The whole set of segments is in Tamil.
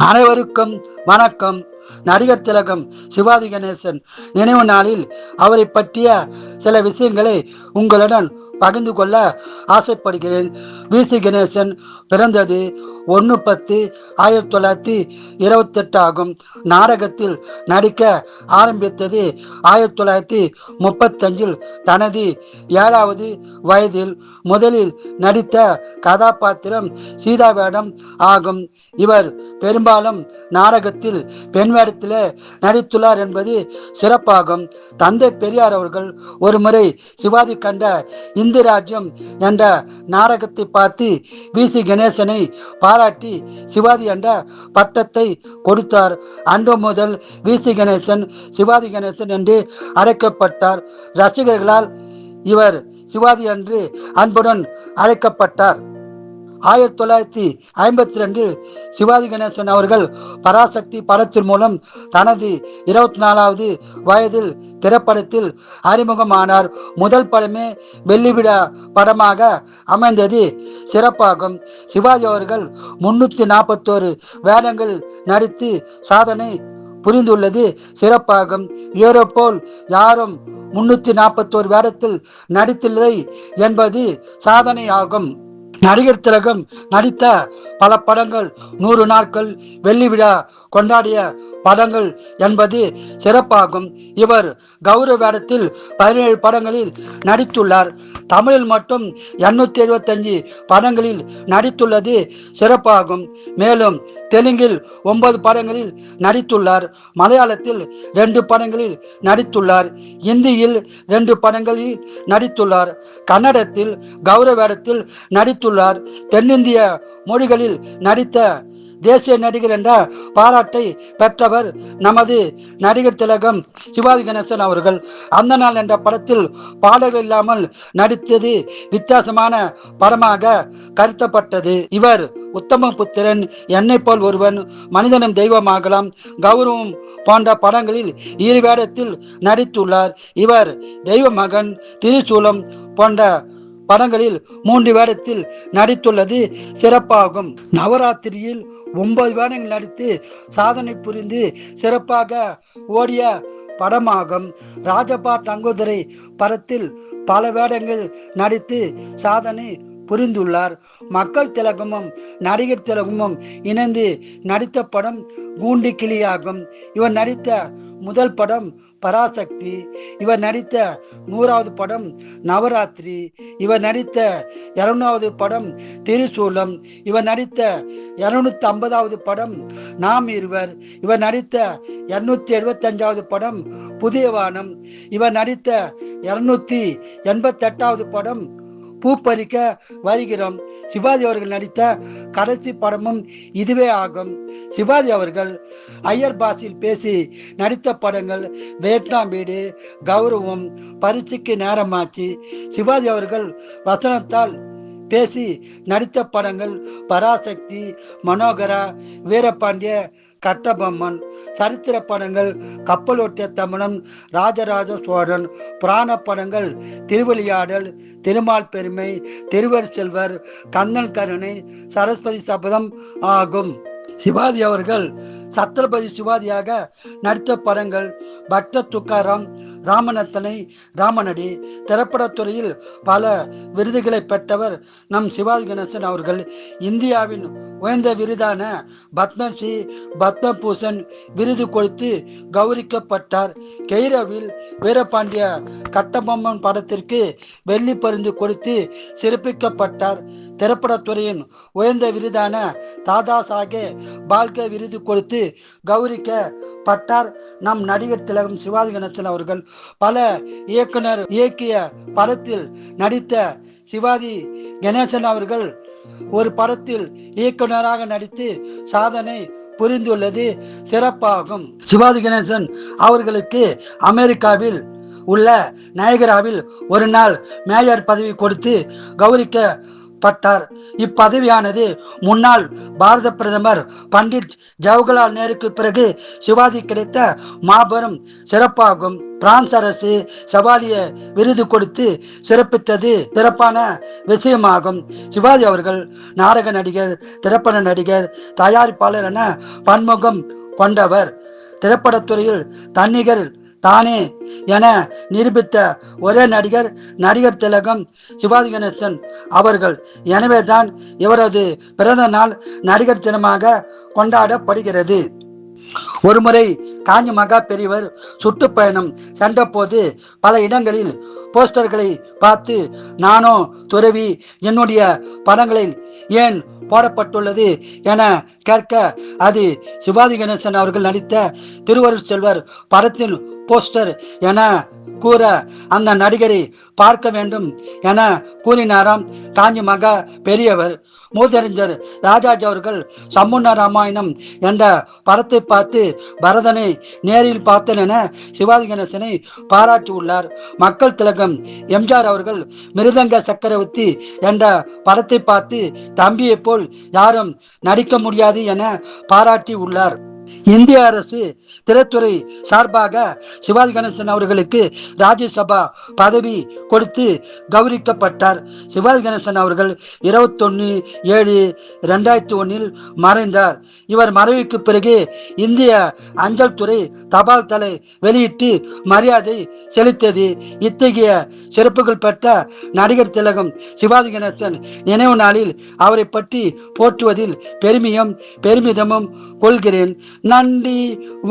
அனைவருக்கும் வணக்கம். நடிகர் திலகம் சிவாஜி கணேசன் நினைவு நாளில் அவரை பற்றிய சில விஷயங்களை உங்களுடன் பகிர்ந்து கொள்ள ஆசைப்படுகிறேன். வி.சி. கணேசன் பிறந்தது 1/10/1928 ஆகும். நாடகத்தில் நடிக்க ஆரம்பித்தது 1935. தனது 7வது வயதில் முதலில் நடித்த கதாபாத்திரம் சீதா வேடம் ஆகும். இவர் பெரும்பாலும் நாடகத்தில் பெண் வேடத்தில் நடித்துள்ளார் என்பது சிறப்பாகும். தந்தை பெரியார் அவர்கள் ஒருமுறை சிவாஜி கண்ட இந்து ராஜ்யம் என்ற நாடகத்தை பார்த்து வி.சி. கணேசனை பாராட்டி சிவாஜி என்ற பட்டத்தை கொடுத்தார். அன்று முதல் வி.சி. கணேசன் சிவாஜி கணேசன் என்று அழைக்கப்பட்டார். ரசிகர்களால் இவர் சிவாஜி என்று அன்புடன் அழைக்கப்பட்டார். 1952 சிவாஜி கணேசன் அவர்கள் பராசக்தி படத்தின் மூலம் தனது 24வது வயதில் திரைப்படத்தில் அறிமுகமானார். முதல் படமே வெள்ளி விழா படமாக அமைந்தது சிறப்பாகும். சிவாஜி அவர்கள் 341 வேடங்கள் நடித்து சாதனை புரிந்துள்ளது சிறப்பாகும். இவரை போல் யாரும் 341 வேடத்தில் நடித்துள்ளதை என்பது சாதனை ஆகும். நடிகர் திலகம் நடித்த பல படங்கள் 100 நாட்கள் வெள்ளி விழா கொண்டாடிய படங்கள் என்பது சிறப்பாகும். இவர் கௌரவ வேடத்தில் 17 படங்களில் நடித்துள்ளார். தமிழில் மட்டும் 875 படங்களில் நடித்துள்ளது சிறப்பாகும். மேலும் தெலுங்கில் 9 படங்களில் நடித்துள்ளார். மலையாளத்தில் 2 படங்களில் நடித்துள்ளார். இந்தியில் 2 படங்களில் நடித்துள்ளார். கன்னடத்தில் கௌரவ வேடத்தில் நடித்துள்ளார். தென்னிந்திய மொழிகளில் நடித்த தேசிய நடிகர் என்ற பாராட்டை பெற்றவர் நமது நடிகர் திலகம் சிவாஜி கணேசன் அவர்கள். அந்த நாள் என்ற படத்தில் பாடல்கள் இல்லாமல் நடித்தது வித்தியாசமான படமாக கருத்தப்பட்டது. இவர் உத்தம புத்திரன், என்னை போல் ஒருவன், மனிதனும் தெய்வமாகலாம், கௌரவம் போன்ற படங்களில் 2 வேடத்தில் நடித்துள்ளார். இவர் தெய்வ மகன், திரிசூலம் போன்ற படங்களில் 3 வேடத்தில் நடித்துள்ளது சிறப்பாகும். நவராத்திரியில் 9 வேடங்கள் நடித்து சாதனை புரிந்து சிறப்பாக ஓடிய படமாகும். ராஜபாட் அங்கோதரை படத்தில் பல வேடங்கள் நடித்து சாதனை புரிந்துள்ளார். மக்கள் திலகமும் நடிகர் திலகமும் இணைந்து நடித்த படம் கூண்டி கிளியாகும். இவர் நடித்த முதல் படம் பராசக்தி. இவர் நடித்த 100வது படம் நவராத்திரி. இவர் நடித்த 200வது படம் திரிசூலம். இவர் நடித்த 250வது படம் நாம் இருவர். இவர் நடித்த 275வது படம் புதிய வானம். இவர் நடித்த 288வது படம் பூப்பறிக்க வருகிறோம். சிவாஜி அவர்கள் நடித்த கடைசி படமும் இதுவே ஆகும். சிவாஜி அவர்கள் ஐயர் பாஷையில் பேசி நடித்த படங்கள் வியட்நாம் வீடு, கௌரவம், பரீட்சைக்கு நேரமாச்சு. சிவாஜி அவர்கள் வசனத்தால் பேசி நடித்த படங்கள் பராசக்தி, மனோகரா, வீரபாண்டிய கட்டபொம்மன். சரித்திர படங்கள் கப்பலோட்டிய தமிழன், ராஜராஜ சோழன். புராண படங்கள் திருவிளையாடல், திருமால் பெருமை, திருவர் செல்வர், கந்தன் கருணை, சரஸ்வதி சபதம் ஆகும். சிவாஜி அவர்கள் சத்ரபதி சிவாஜியாக நடித்த படங்கள் பக்த துக்காராம், ராமநத்தனை, ராமனடி. திரைப்படத்துறையில் பல விருதுகளை பெற்றவர் நம் சிவாஜி கணேசன் அவர்கள். இந்தியாவின் உயர்ந்த விருதான பத்மஸ்ரீ, பத்மபூஷன் விருது கொடுத்து கௌரவிக்கப்பட்டார். கெய்ரோவில் வீரபாண்டிய கட்டபொம்மன் படத்திற்கு வெள்ளி பரிந்து கொடுத்து சிறப்பிக்கப்பட்டார். திரைப்படத்துறையின் உயர்ந்த விருதான தாதா சாகே பால்கே விருது கொடுத்து கௌரவிக்கப்பட்டார் நம் நடிகர் திலகம் சிவாஜி கணேசன் அவர்கள். பல இயக்குனர் இயக்கிய படத்தில் நடித்த சிவாஜி கணேசன் அவர்கள் ஒரு படத்தில் இயக்குனராக நடித்து சாதனை புரிந்துள்ளது சிறப்பாகும். சிவாஜி கணேசன் அவர்களுக்கு அமெரிக்காவில் உள்ள நயகராவில் ஒரு நாள் மேயர் பதவி கொடுத்து கௌரவிக்க பட்டார். இப்பதவியானது முன்னாள் பாரத பிரதமர் பண்டிட் ஜவஹர்லால் நேருக்கு பிறகு சிவாஜி கிடைத்த மாபெரும் சிறப்பாகும். பிரான்ஸ் அரசு செவாலிய விருது கொடுத்து சிறப்பித்தது சிறப்பான விஷயமாகும். சிவாஜி அவர்கள் நாடக நடிகர், திரைப்பட நடிகர், தயாரிப்பாளர் என பன்முகம் கொண்டவர். திரைப்படத்துறையில் தன்னிகர் தானே என நிரூபித்த ஒரே நடிகர் நடிகர் திலகம் சிவாஜி கணேசன் அவர்கள். எனவேதான் இவரது பிறந்த நாள் நடிகர் தினமாக கொண்டாடப்படுகிறது. ஒருமுறை காஞ்சி மகா பெரியவர் சுற்றுப்பயணம் சென்ற போது பல இடங்களில் போஸ்டர்களை பார்த்து, நானோ துறவி, என்னுடைய படங்களில் ஏன் போடப்பட்டுள்ளது என கேட்க, அது சிவாஜி கணேசன் அவர்கள் நடித்த திருவருள் செல்வர் படத்தின் போஸ்டர் என கூற, அந்த நடிகரை பார்க்க வேண்டும் என கூறினாராம் காஞ்சி மகா பெரியவர். மூதறிஞர் ராஜாஜி அவர்கள் சம்பூர்ண ராமாயணம் என்ற படத்தை பார்த்து பரதனை நேரில் பார்த்தேன் என சிவாஜி கணேசனை பாராட்டியுள்ளார். மக்கள் திலகம் எம்ஜிஆர் அவர்கள் மிருதங்க சக்கரவர்த்தி என்ற படத்தை பார்த்து தம்பியை போல் யாரும் நடிக்க முடியாது என பாராட்டியுள்ளார். இந்திய அரசு திரைத்துறை சார்பாக சிவாஜி கணேசன் அவர்களுக்கு ராஜ்யசபா பதவி கொடுத்து கௌரவிக்கப்பட்டார். சிவாஜி கணேசன் அவர்கள் 21/7/2001 மறைந்தார். இவர் மறைவுக்கு பிறகு இந்திய அஞ்சல் துறை தபால் தலை வெளியிட்டு மரியாதை செலுத்தியது. இத்தகைய சிறப்புகள் பெற்ற நடிகர் திலகம் சிவாஜி கணேசன் நினைவு நாளில் அவரை பற்றி போற்றுவதில் பெருமிதமும் கொள்கிறேன். நன்றி,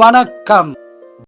வணக்கம்.